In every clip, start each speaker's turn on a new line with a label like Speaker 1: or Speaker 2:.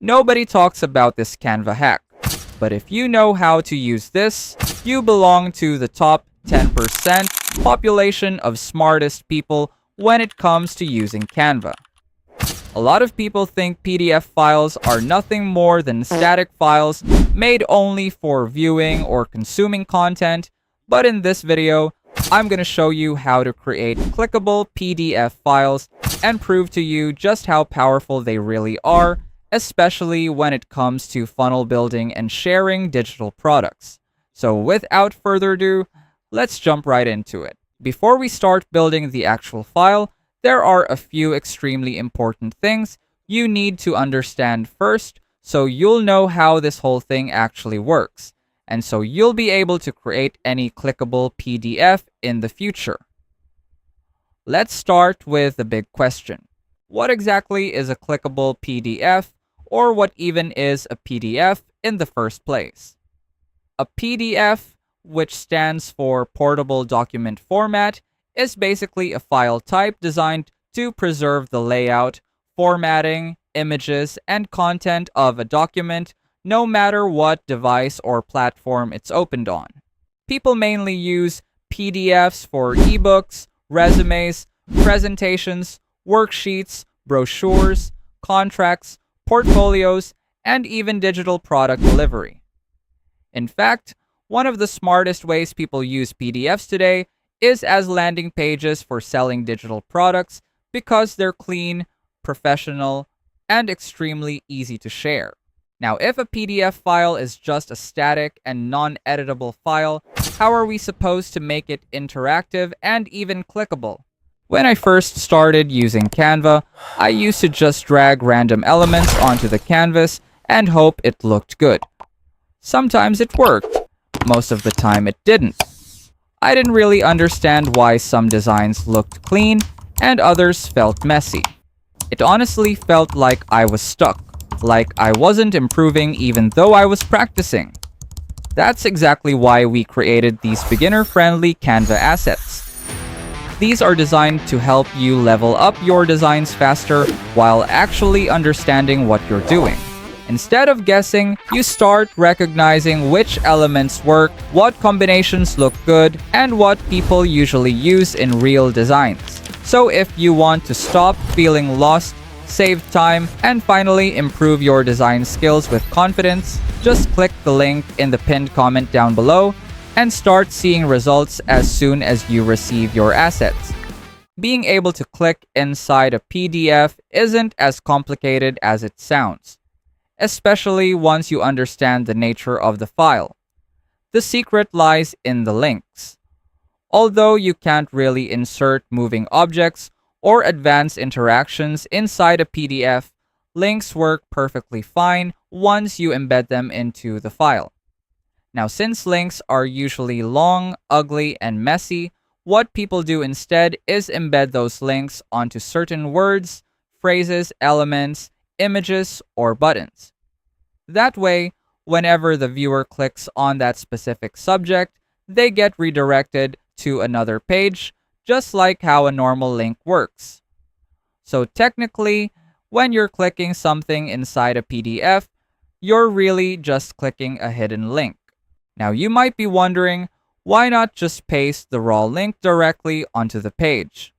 Speaker 1: Nobody talks about this Canva hack, but if you know how to use this, you belong to the top 10% population of smartest people when it comes to using Canva. A lot of people think PDF files are nothing more than static files made only for viewing or consuming content, but in this video, I'm going to show you how to create clickable PDF files and prove to you just how powerful they really are, especially when it comes to funnel building and sharing digital products. So without further ado, let's jump right into it. Before we start building the actual file, there are a few extremely important things you need to understand first so you'll know how this whole thing actually works, and so you'll be able to create any clickable PDF in the future. Let's start with the big question. What exactly is a clickable PDF, or what even is a PDF in the first place? A PDF, which stands for Portable Document Format, is basically a file type designed to preserve the layout, formatting, images, and content of a document no matter what device or platform it's opened on. People mainly use PDFs for ebooks, resumes, presentations, worksheets, brochures, contracts, portfolios, and even digital product delivery. In fact, one of the smartest ways people use PDFs today is as landing pages for selling digital products because they're clean, professional, and extremely easy to share. Now, if a PDF file is just a static and non-editable file, how are we supposed to make it interactive and even clickable? When I first started using Canva, I used to just drag random elements onto the canvas and hope it looked good. Sometimes it worked, most of the time it didn't. I didn't really understand why some designs looked clean and others felt messy. It honestly felt like I was stuck, like I wasn't improving even though I was practicing. That's exactly why we created these beginner-friendly Canva assets. These are designed to help you level up your designs faster while actually understanding what you're doing. Instead of guessing, you start recognizing which elements work, what combinations look good, and what people usually use in real designs. So if you want to stop feeling lost, save time, and finally improve your design skills with confidence, just click the link in the pinned comment down below and start seeing results as soon as you receive your assets. Being able to click inside a PDF isn't as complicated as it sounds, especially once you understand the nature of the file. The secret lies in the links. Although you can't really insert moving objects or advanced interactions inside a PDF, links work perfectly fine once you embed them into the file. Now, since links are usually long, ugly, and messy, what people do instead is embed those links onto certain words, phrases, elements, images, or buttons. That way, whenever the viewer clicks on that specific subject, they get redirected to another page, just like how a normal link works. So technically, when you're clicking something inside a PDF, you're really just clicking a hidden link. Now, you might be wondering, why not just paste the raw link directly onto the page?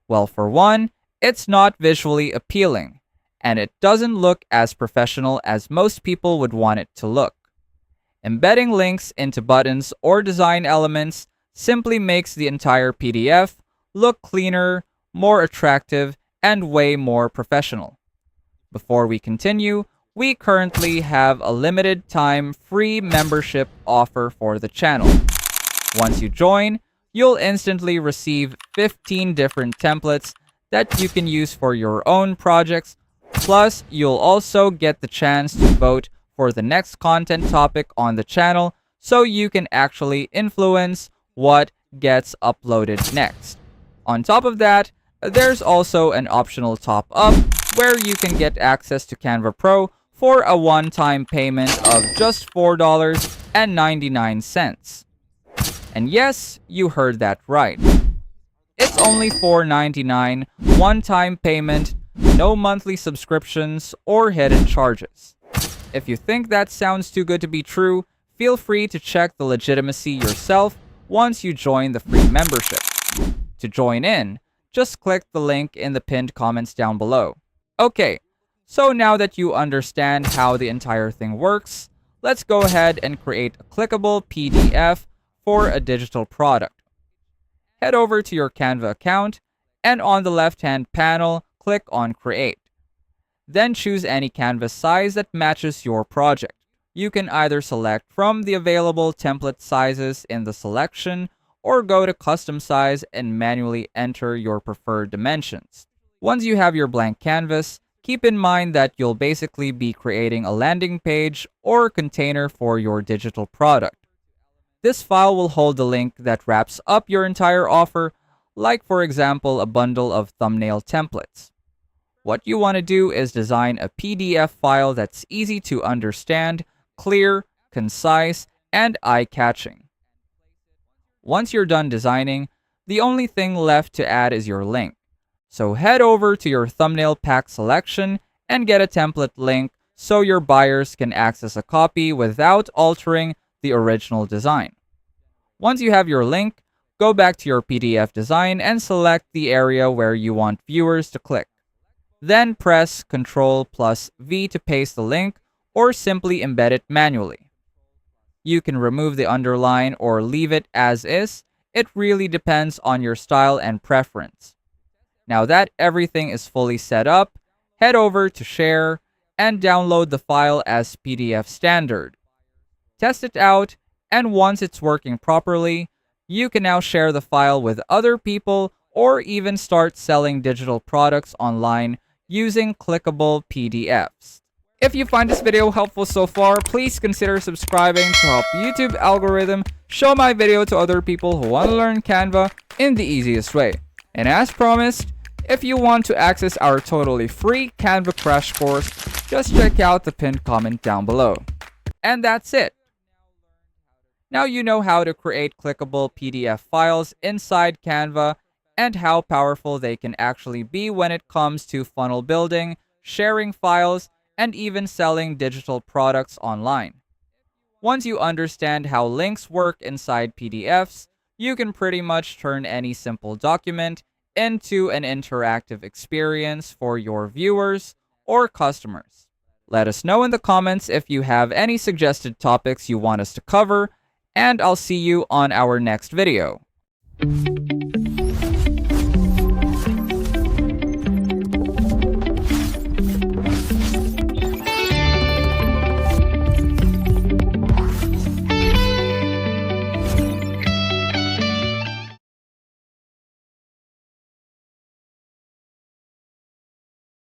Speaker 1: Well, for one, it's not visually appealing, and it doesn't look as professional as most people would want it to look. Embedding links into buttons or design elements simply makes the entire PDF look cleaner, more attractive, and way more professional. Before we continue, we currently have a limited time free membership offer for the channel. Once you join, you'll instantly receive 15 different templates that you can use for your own projects. Plus, you'll also get the chance to vote for the next content topic on the channel so you can actually influence what gets uploaded next. On top of that, there's also an optional top-up where you can get access to Canva Pro for a one-time payment of just $4.99. And yes, you heard that right. It's only $4.99 one-time payment, no monthly subscriptions or hidden charges. If you think that sounds too good to be true, feel free to check the legitimacy yourself once you join the free membership. To join in, just click the link in the pinned comments down below. Okay, so now that you understand how the entire thing works, let's go ahead and create a clickable PDF for a digital product. Head over to your Canva account, and on the left-hand panel, click on Create. Then choose any canvas size that matches your project. You can either select from the available template sizes in the selection, or go to custom size and manually enter your preferred dimensions. Once you have your blank canvas, keep in mind that you'll basically be creating a landing page or container for your digital product. This file will hold the link that wraps up your entire offer, like for example a bundle of thumbnail templates. What you want to do is design a PDF file that's easy to understand, clear, concise, and eye-catching. Once you're done designing, the only thing left to add is your link. So head over to your thumbnail pack selection and get a template link so your buyers can access a copy without altering the original design. Once you have your link, go back to your PDF design and select the area where you want viewers to click. Then press Ctrl+V to paste the link or simply embed it manually. You can remove the underline or leave it as is. It really depends on your style and preference. Now that everything is fully set up, head over to Share and download the file as PDF standard. Test it out, and once it's working properly, you can now share the file with other people or even start selling digital products online using clickable PDFs. If you find this video helpful so far, please consider subscribing to help YouTube algorithm show my video to other people who want to learn Canva in the easiest way. And as promised, if you want to access our totally free Canva crash course, just check out the pinned comment down below. And that's it. Now you know how to create clickable PDF files inside Canva and how powerful they can actually be when it comes to funnel building, sharing files, and even selling digital products online. Once you understand how links work inside PDFs, you can pretty much turn any simple document into an interactive experience for your viewers or customers. Let us know in the comments if you have any suggested topics you want us to cover, and I'll see you on our next video.